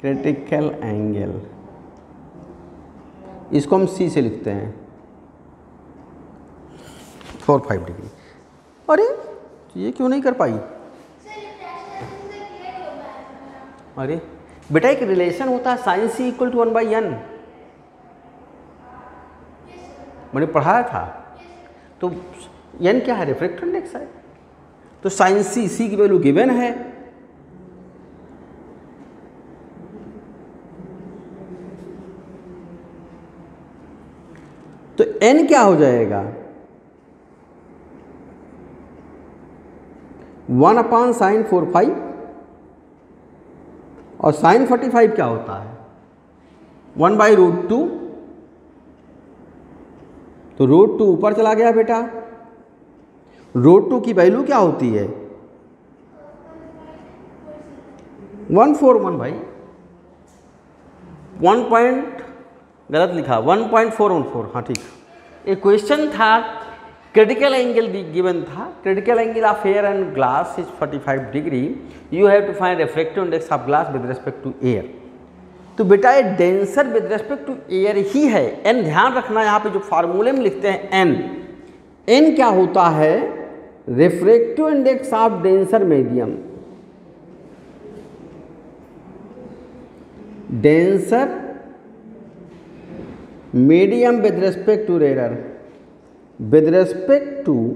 Critical angle, इसको हम सी से लिखते हैं 45 डिग्री। अरे ये क्यों नहीं कर पाई? अरे बेटा एक रिलेशन होता है sign C equal to 1/n, मैंने पढ़ाया था। तो n क्या है? रिफ्रैक्टिव इंडेक्स है। तो साइन सी की वैल्यू गिवन है, तो n क्या हो जाएगा? 1/sin 45, और sin 45 क्या होता है? 1/√2। तो √2 ऊपर चला गया बेटा। √2 की वैल्यू क्या होती है? 141 भाई, 1 पॉइंट गलत लिखा, 1.414। हाँ ठीक। एक क्वेश्चन था, क्रिटिकल एंगल गिवन था, critical angle of air and glass is 45 degree, you have to find refractive index of glass with respect to air. तो बेटा ये denser with respect to air ही है। एन ध्यान रखना, यहाँ पे जो फार्मूले में लिखते हैं एन क्या होता है? Refractive index of denser medium, denser medium with respect to rare, with respect to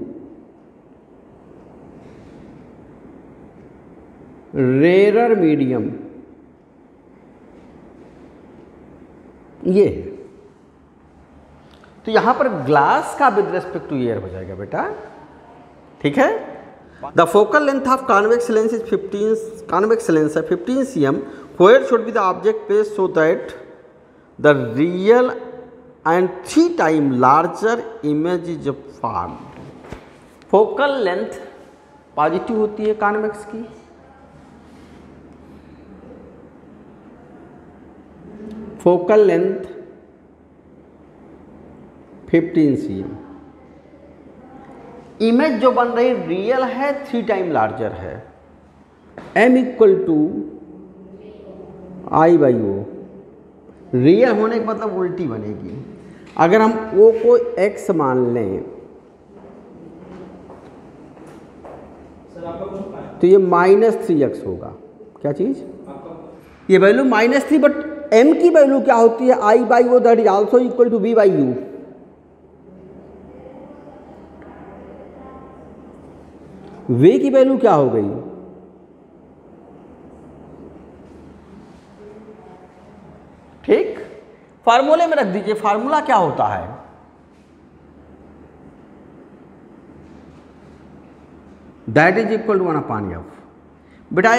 rare medium, ये है। तो यहां पर ग्लास का विद रिस्पेक्ट टू एयर हो जाएगा बेटा, ठीक है। The focal length of convex lens is 15, convex lens है 15 cm, where should be the object placed so that the real and 3 times larger image is formed। Focal length positive होती है convex की, focal length 15 cm, image जो बन रही real है 3 time larger है, m equal to I/O। Real होने का मतलब उल्टी बनेगी। अगर हम O को x मान लें तो ये -3x होगा। क्या चीज? ये वैल्यू -3, बट m की वैल्यू क्या होती है? I/O, that is also equal to V/U। V की वैल्यू क्या हो गई? ठीक, फार्मूले में रख दीजिए। फार्मूला क्या होता है? That is equal to 1/f। बेटा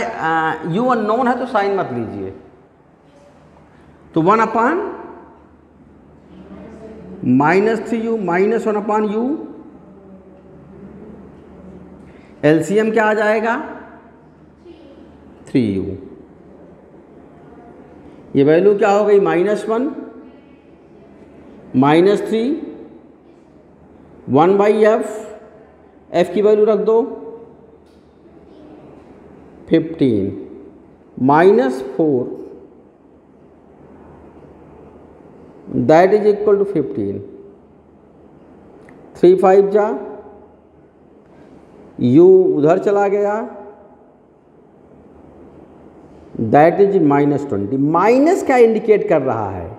u अननोन है तो साइन मत लीजिए, तो 1/-3u -1/u, एलसीएम क्या आ जाएगा? 3u। ये वैल्यू क्या हो गई? -1 -3 1/f, f की वैल्यू रख दो 15 -4, दैट इज इक्वल टू 15। 3 5 जा, u उधर चला गया, दैट इज -20। माइनस क्या इंडिकेट कर रहा है?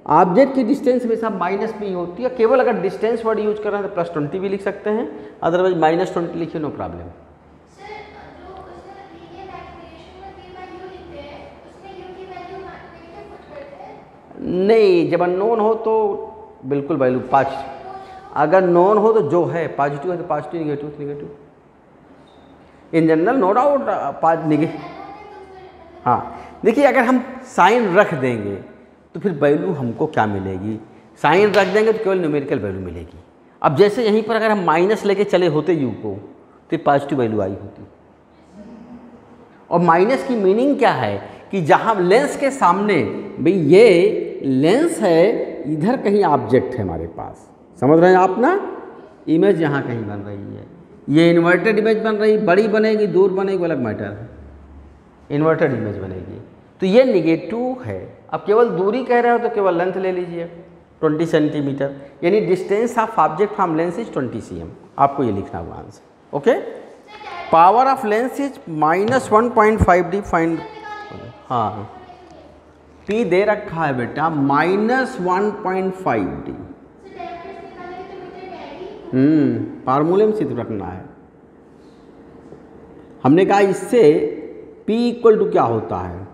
ऑब्जेक्ट की डिस्टेंस हमेशा माइनस में ही होती है। केवल अगर डिस्टेंस वर्ड यूज कर रहे हैं तो +20 भी लिख सकते हैं, अदरवाइज -20 लिखिए, नो प्रॉब्लम। नहीं, जब अननोन हो तो बिल्कुल वैल्यू 5, अगर नॉन हो तो जो है पॉजिटिव है तो पॉजिटिव, निगेटिव तो negative. In general no doubt negative. हाँ देखिए, अगर हम साइन रख देंगे तो फिर वैल्यू हमको क्या मिलेगी? साइन रख देंगे तो केवल न्यूमेरिकल वैल्यू मिलेगी। अब जैसे यहीं पर अगर हम माइनस लेके चले होते यू को तो पॉजिटिव वैल्यू आई होती। और माइनस की मीनिंग क्या है कि जहाँ लेंस के सामने, भाई ये लेंस है, इधर कहीं ऑब्जेक्ट है हमारे पास, समझ रहे हैं आप ना? इमेज यहाँ कहीं बन रही है, ये इन्वर्टेड इमेज बन रही, बड़ी बनेगी दूर बनेगी अलग मैटर है, इन्वर्टेड इमेज बनेगी। तो ये निगेटिव है। अब केवल दूरी कह रहे हो तो केवल लेंथ ले लीजिए 20 सेंटीमीटर, यानी distance of object from lens is 20 cm। आपको ये लिखना होगा answer. Okay, power of lens is -1.5D find. हाँ, P दे रखा है बेटा -1.5D। फार्मूले में सिर्फ रखना है। हमने कहा इससे P इक्वल टू क्या होता है,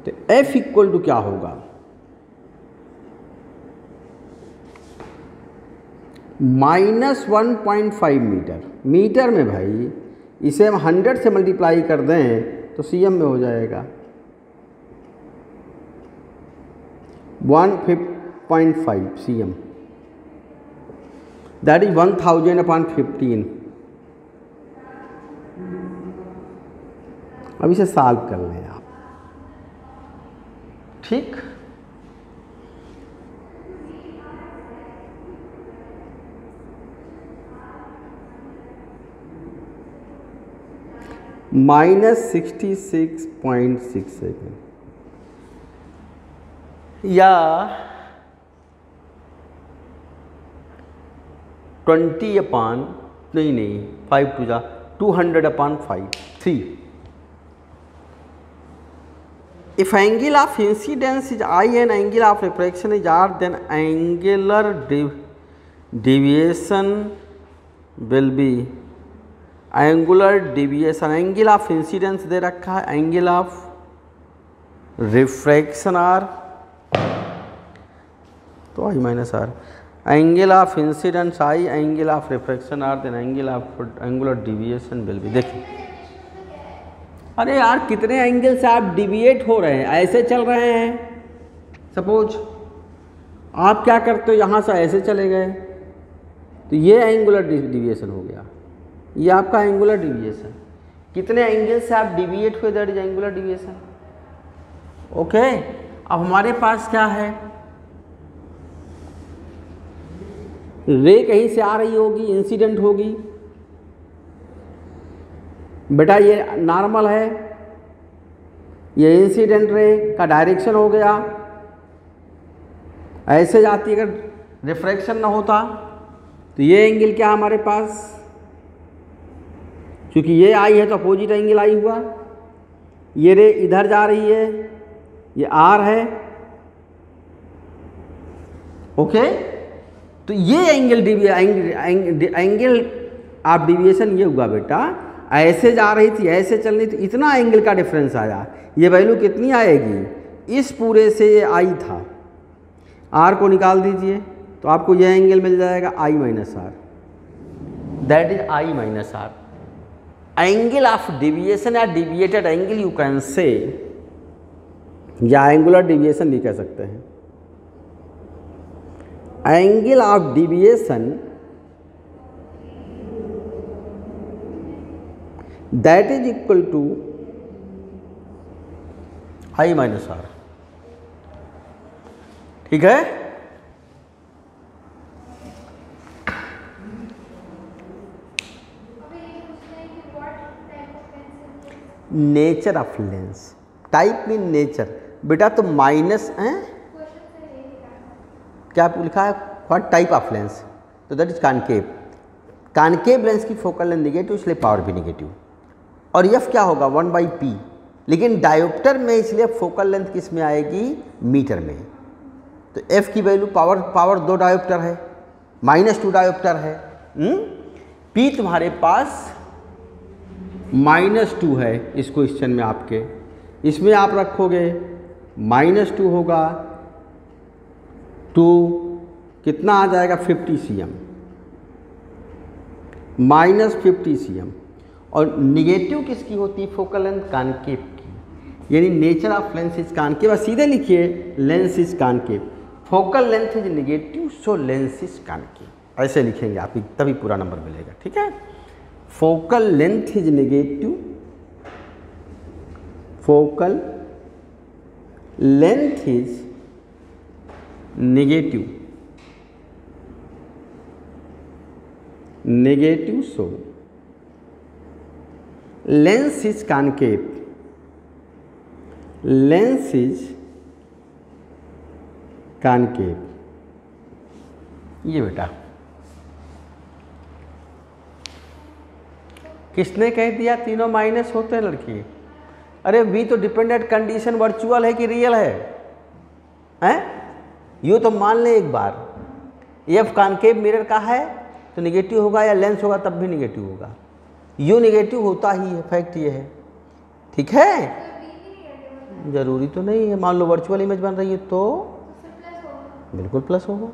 तो F इक्वल टू क्या होगा, -1.5 मीटर। मीटर में भाई इसे हम 100 से मल्टीप्लाई कर दें तो cm में हो जाएगा 1.5 cm, दैट इज 1000/15। अब इसे सॉल्व कर लें आप, ठीक। -66.67 या 20/, नहीं 5 2 जा 200/5 3। If angle of incidence is I and angle of refraction is R, then angular deviation will be angular deviation, angle of incidence दे रखा है, angle of refraction R तो I minus R, angle of incidence I, angle of refraction R, then angle of angular deviation will be। देखिए, अरे यार कितने angle से आप deviate हो रहे हैं, ऐसे चल रहे हैं। सपोज आप क्या करते हो, यहाँ से ऐसे चले गए तो ये एंगुलर डिविएशन हो गया, ये आपका एंगुलर डिविएशन। कितने एंगल से आप डिविएट हुए, that is angular deviation. Okay, अब हमारे पास क्या है, रे कहीं से आ रही होगी, इंसिडेंट होगी बेटा, ये नॉर्मल है, ये इंसिडेंट रे का डायरेक्शन हो गया, ऐसे जाती। अगर रिफ्रैक्शन ना होता तो ये एंगल क्या हमारे पास, क्योंकि ये आई है तो अपोजिट एंगल आई हुआ, ये रे इधर जा रही है, ये आर है। ओके, तो ये एंगल ऑफ डिविएशन ये हुआ बेटा, ऐसे जा रही थी, ऐसे चल रही थी, इतना एंगल का डिफरेंस आया। ये वैल्यू कितनी आएगी, इस पूरे से ये आई था, आर को निकाल दीजिए तो आपको यह एंगल मिल जाएगा I minus R, that is I minus R। Angle of deviation या deviated angle you can say, या एंगुलर डिविएशन भी कह सकते हैं। Angle of deviation that is equal to I minus R, ठीक है। Nature of lens, type mean nature बेटा, तो माइनस है क्या लिखा है, व्हाट टाइप ऑफ लेंस, तो that is concave. Concave lens की फोकल लेंथ निगेटिव, इसलिए पावर भी निगेटिव। और एफ क्या होगा 1/P, लेकिन डायोप्टर में इसलिए फोकल लेंथ किस में आएगी, मीटर में। तो एफ की वैल्यू पावर 2 डायोप्टर है, -2 डायोप्टर है। पी तुम्हारे पास -2 है इस क्वेश्चन में आपके, इसमें आप रखोगे -2 होगा, 2 कितना आ जाएगा 50 cm, -50 cm। और निगेटिव किसकी होती है, फोकल लेंथ कॉनकेव की, यानी nature of lens is concave. सीधे लिखिए lens is concave, focal length is negative, so lens is concave, ऐसे लिखेंगे आप, तभी पूरा नंबर मिलेगा, ठीक है। Focal length is negative, focal length is negative, so lens is concave, lens is concave. ये बेटा किसने कह दिया तीनों माइनस होते हैं लड़की? अरे वी तो डिपेंडेंट कंडीशन वर्चुअल है कि रियल है? हैं? यूँ तो मान ले एक बार, एफ कॉनकेव मिरर का है तो निगेटिव होगा, या लेंस होगा तब भी निगेटिव होगा। यू निगेटिव होता ही है, फैक्ट ये है। ठीक है, जरूरी तो नहीं है। मान लो वर्चुअल इमेज बन रही है तो बिल्कुल प्लस होगा।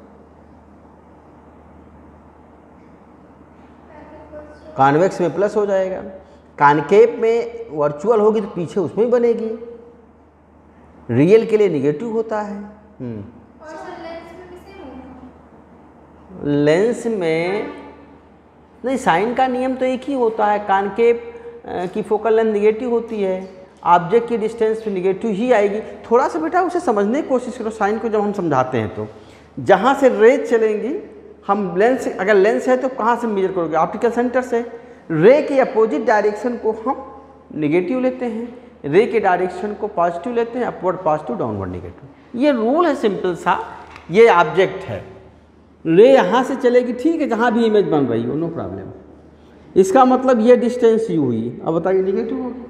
कॉन्वेक्स में प्लस हो जाएगा, कॉनकेव में वर्चुअल होगी तो पीछे उसमें ही बनेगी। रियल के लिए निगेटिव होता है। लेंस में नहीं, साइन का नियम तो एक ही होता है। कॉनकेव की फोकल लेंथ निगेटिव होती है, ऑब्जेक्ट की डिस्टेंस पे निगेटिव ही आएगी। थोड़ा सा बेटा उसे समझने की कोशिश करो। साइन को जब हम समझाते हैं तो जहाँ से रेज चलेंगी, हम लेंस, अगर लेंस है तो कहाँ से मेजर करोगे? ऑप्टिकल सेंटर से। रे के अपोजिट डायरेक्शन को हम नेगेटिव लेते हैं, रे के डायरेक्शन को पॉजिटिव लेते हैं, अपवर्ड पॉजिटिव, डाउनवर्ड नेगेटिव। ये रूल है सिंपल सा। ये ऑब्जेक्ट है, रे यहाँ से चलेगी, ठीक है, जहाँ भी इमेज बन रही हो, नो प्रॉब्लम। इसका मतलब ये डिस्टेंस यू हुई। अब बताइए निगेटिव होगी।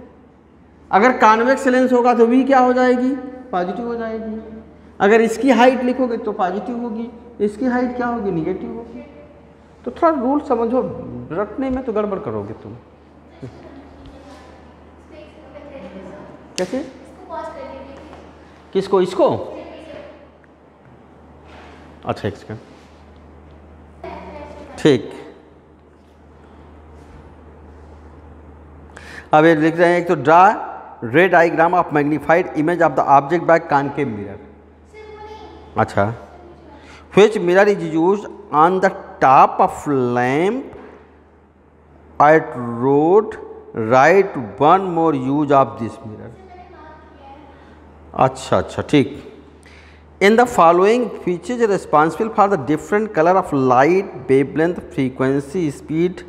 अगर कॉन्वेक्स लेंस होगा तो वी क्या हो जाएगी? पॉजिटिव हो जाएगी। अगर इसकी हाइट लिखोगे तो पॉजिटिव होगी, इसकी हाइट क्या होगी? निगेटिव होगी। तो थोड़ा रूल समझो, रटने में तो गड़बड़ करोगे तुम। कैसे? किसको? इसको? अच्छा इसका ठीक। अब ये लिख रहे हैं, एक तो ड्रा रे diagram of magnified image of the object by concave mirror. अच्छा, which mirror is used on the top of lamp at road, write one more use of this mirror। अच्छा अच्छा ठीक। In the following which is responsible for the different color of light, wavelength, frequency, speed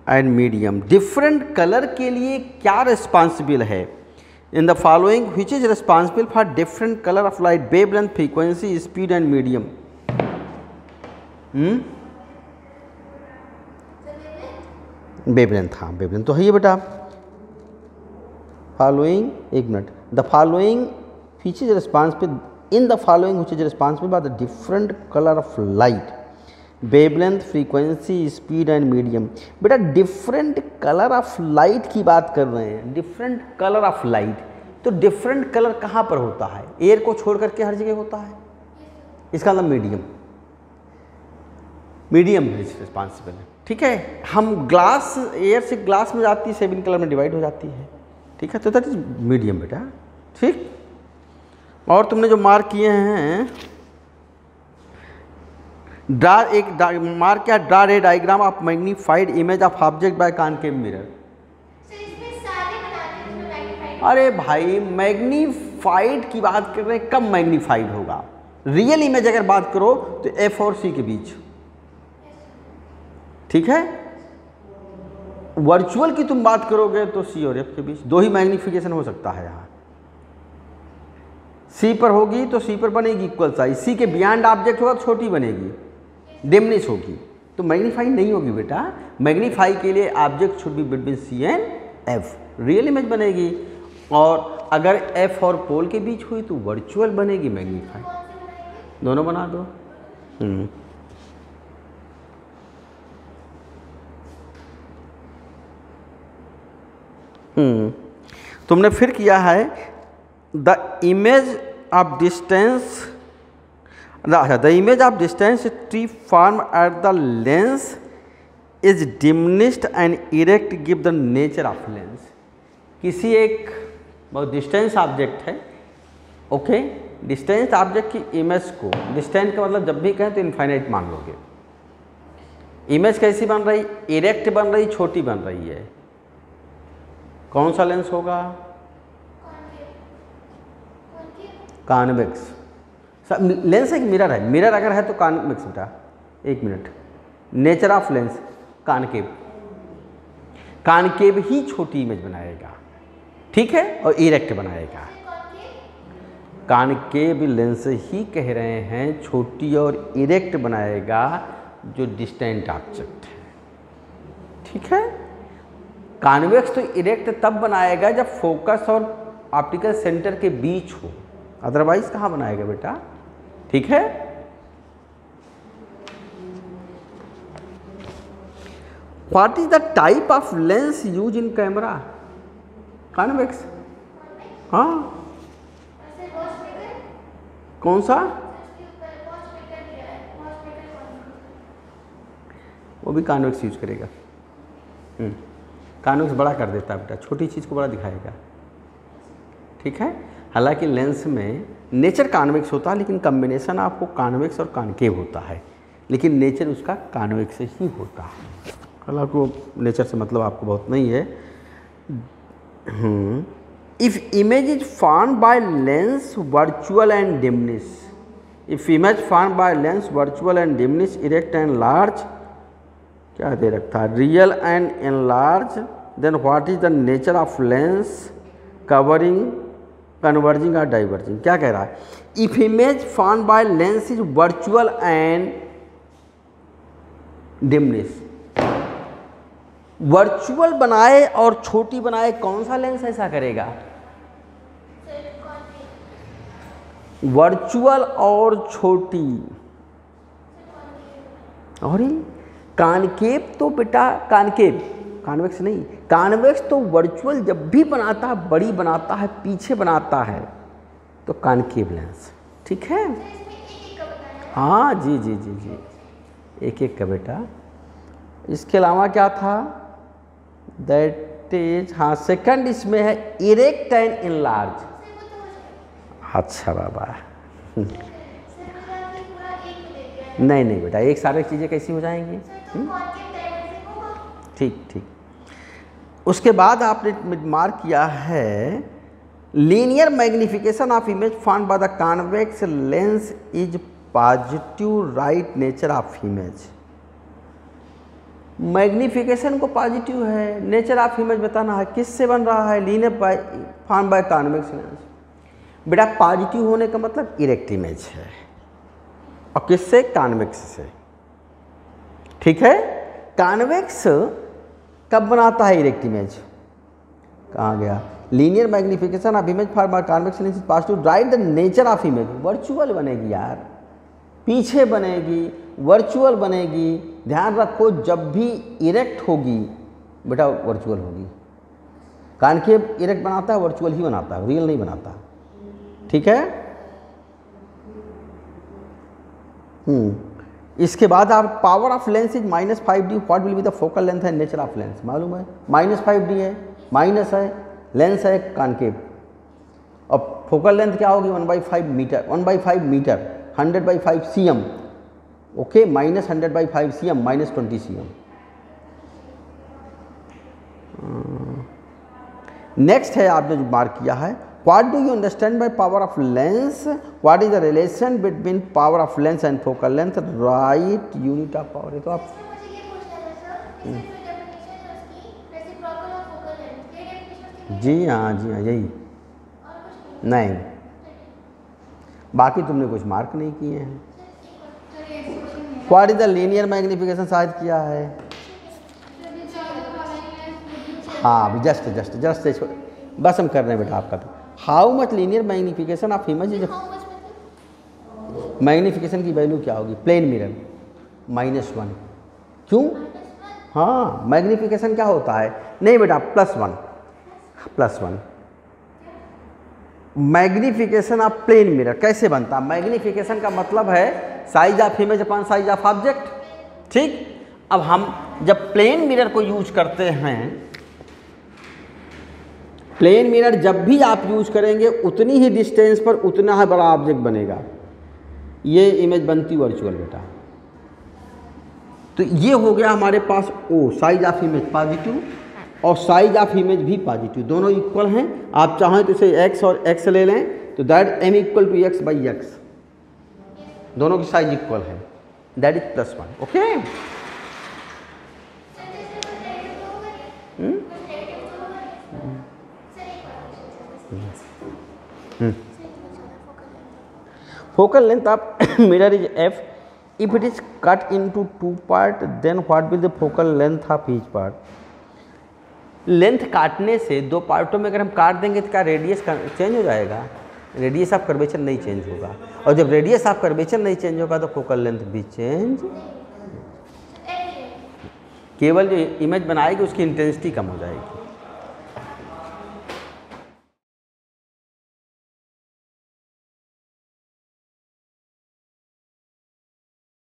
and medium। different color के लिए क्या responsible है? In the following which is responsible for different color of light, wavelength, frequency, speed and medium। Wavelength. हाँ wavelength तो है ये बेटा। Following, एक minute, the following which is responsible, in the following which is responsible by the different colour of light, wavelength, frequency, speed and medium. बेटा different colour of light की बात कर रहे हैं, डिफरेंट कलर ऑफ लाइट। तो different colour कहाँ पर होता है? एयर को छोड़ करके हर जगह होता है। इसका मतलब मीडियम, मीडियम रिस्पॉन्सिबल है। ठीक है, हम ग्लास, एयर से ग्लास में जाती है, 7 कलर में डिवाइड हो जाती है। ठीक है, तो दैट इज मीडियम बेटा। ठीक, और तुमने जो मार्क किए हैं, ड्रा, एक मार्क क्या? ड्रा रे diagram of magnified image of object by concave mirror. अरे भाई मैग्नीफाइड की बात कर रहे हैं, कब मैग्नीफाइड होगा? रियल इमेज अगर बात करो तो एफ और सी के बीच। ठीक है, वर्चुअल की तुम बात करोगे तो सी और एफ के बीच। दो ही मैग्निफिकेशन हो सकता है यहाँ। सी पर होगी तो सी पर बनेगी इक्वल साइज, सी के बियॉन्ड ऑब्जेक्ट होगा तो छोटी बनेगी, डिमनिश होगी, तो मैग्नीफाई नहीं होगी बेटा। मैग्नीफाई के लिए object should be between C and F, real image बनेगी। और अगर एफ और पोल के बीच हुई तो वर्चुअल बनेगी, मैग्नीफाई। दोनों बना दो। तुमने फिर किया है the image of distance, the image of distance tree form at the lens is diminished and erect give the nature of lens. किसी एक बहुत डिस्टेंस ऑब्जेक्ट है, ओके, डिस्टेंस ऑब्जेक्ट की इमेज को, डिस्टेंस का मतलब जब भी कहें तो इनफाइनाइट मान लोगे। इमेज कैसी बन रही? इरेक्ट बन रही, छोटी बन रही है। कौन सा लेंस होगा? कॉन्वेक्स। लेंस एक मिरर है, मिरर अगर है तो कॉन्वेक्स बेटा। एक minute, nature of lens concave, concave ही छोटी इमेज बनाएगा, ठीक है, और इरेक्ट बनाएगा। कॉनकेव लेंस ही कह रहे हैं छोटी और इरेक्ट बनाएगा जो डिस्टेंट ऑब्जेक्ट है। ठीक है, कॉन्वेक्स तो इरेक्ट तब बनाएगा जब फोकस और ऑप्टिकल सेंटर के बीच हो, अदरवाइज कहाँ बनाएगा बेटा। ठीक है, what is the type of lens use in camera? Convex. हाँ, कौन सा? वो भी कॉन्वेक्स यूज करेगा। कॉन्वेक्स बड़ा कर देता है बेटा, छोटी चीज़ को बड़ा दिखाएगा। ठीक है, हालांकि लेंस में नेचर कॉन्वेक्स होता है, लेकिन कॉम्बिनेशन आपको कॉन्वेक्स और कॉनकेव होता है, लेकिन नेचर उसका कॉन्वेक्स ही होता है। हालांकि वो नेचर से मतलब आपको बहुत नहीं है। If image is formed by lens virtual and diminish, if image formed by lens virtual and diminish, erect and large, क्या दे रखा है, real and enlarge, then what is the nature of lens covering converging और diverging? क्या कह रहा है? If image formed by lens is virtual and diminish, virtual बनाए और छोटी बनाए, कौन सा लेंस ऐसा करेगा? वर्चुअल और छोटी। और कॉनकेव तो बेटा, कॉनकेव, कॉन्वेक्स नहीं, कॉन्वेक्स तो वर्चुअल जब भी बनाता है, बड़ी बनाता है, पीछे बनाता है, तो कॉनकेव लेंस। ठीक है, हाँ जी जी जी जी, एक एक का बेटा। इसके अलावा क्या था? दैट इज, हाँ सेकंड इसमें है इरेक्ट एंड इनलार्ज। अच्छा बाबा नहीं नहीं बेटा, एक सारी चीज़ें कैसी हो जाएंगी? ठीक ठीक। उसके बाद आपने मार्क किया है linear magnification of image formed by the convex lens is positive right nature of image. Magnification को पॉजिटिव है, नेचर ऑफ इमेज बताना है, किससे बन रहा है? Linear form by convex lens. बेटा पॉजिटिव होने का मतलब इरेक्ट इमेज है, और किससे? कॉन्वेक्स से। ठीक है, कॉन्वेक्स कब बनाता है इरेक्ट इमेज? कहाँ गया? Linear magnification of image form by convex lens is positive right the nature of image. Virtual बनेगी यार, पीछे बनेगी, वर्चुअल बनेगी। ध्यान रखो, जब भी इरेक्ट होगी बेटा वर्चुअल होगी। कॉनकेव इरेक्ट बनाता है, वर्चुअल ही बनाता है, रियल नहीं बनाता। ठीक है, इसके बाद आप power of lens is -5D, what will be the focal length and nature of lens? मालूम है, -5D है, माइनस है, लेंस है कॉनकेव, और फोकल लेंथ क्या होगी? 1/5 metre, 1/5 metre, 100/5 cm। Okay, -100/5 cm, -20 cm। Next है आपने जो मार्क किया है, what do you understand by power of lens? What is the relation between power of lens and focal length? Right unit of power. तो आप जी हाँ यही नहीं, बाकी तुमने कुछ मार्क नहीं किए हैं। What is the linear magnification शायद किया है। हाँ जस्ट बस हम कर रहे हैं बेटा आपका। तो how much linear magnification of image is, magnification की वैल्यू क्या होगी? Plane mirror -1। क्यों? हाँ, मैग्निफिकेशन क्या होता है? नहीं बेटा, +1। मैग्निफिकेशन ऑफ प्लेन मिरर कैसे बनता है? मैग्निफिकेशन का मतलब है size of image upon size of object. ठीक, अब हम जब प्लेन मिरर को यूज करते हैं, प्लेन मिरर जब भी आप यूज करेंगे उतनी ही डिस्टेंस पर उतना ही बड़ा ऑब्जेक्ट बनेगा। ये इमेज बनती वर्चुअल बेटा। तो ये हो गया हमारे पास ओ, साइज ऑफ इमेज पॉजिटिव और साइज ऑफ इमेज भी पॉजिटिव, दोनों इक्वल हैं। आप चाहें तो इसे x और x ले लें, तो दैट m = x/x, दोनों की साइज इक्वल है, that is +1। Okay, focal length of mirror is f. If it is cut into two part, then what will the focal length of each part? Length काटने से दो पार्टों में अगर हम काट देंगे तो क्या रेडियस चेंज हो जाएगा? रेडियस ऑफ कर्वेचर नहीं चेंज होगा, और जब रेडियस ऑफ कर्वेचर नहीं चेंज होगा तो फोकल लेंथ भी चेंज, केवल जो इमेज बनाएगी उसकी इंटेंसिटी कम हो जाएगी।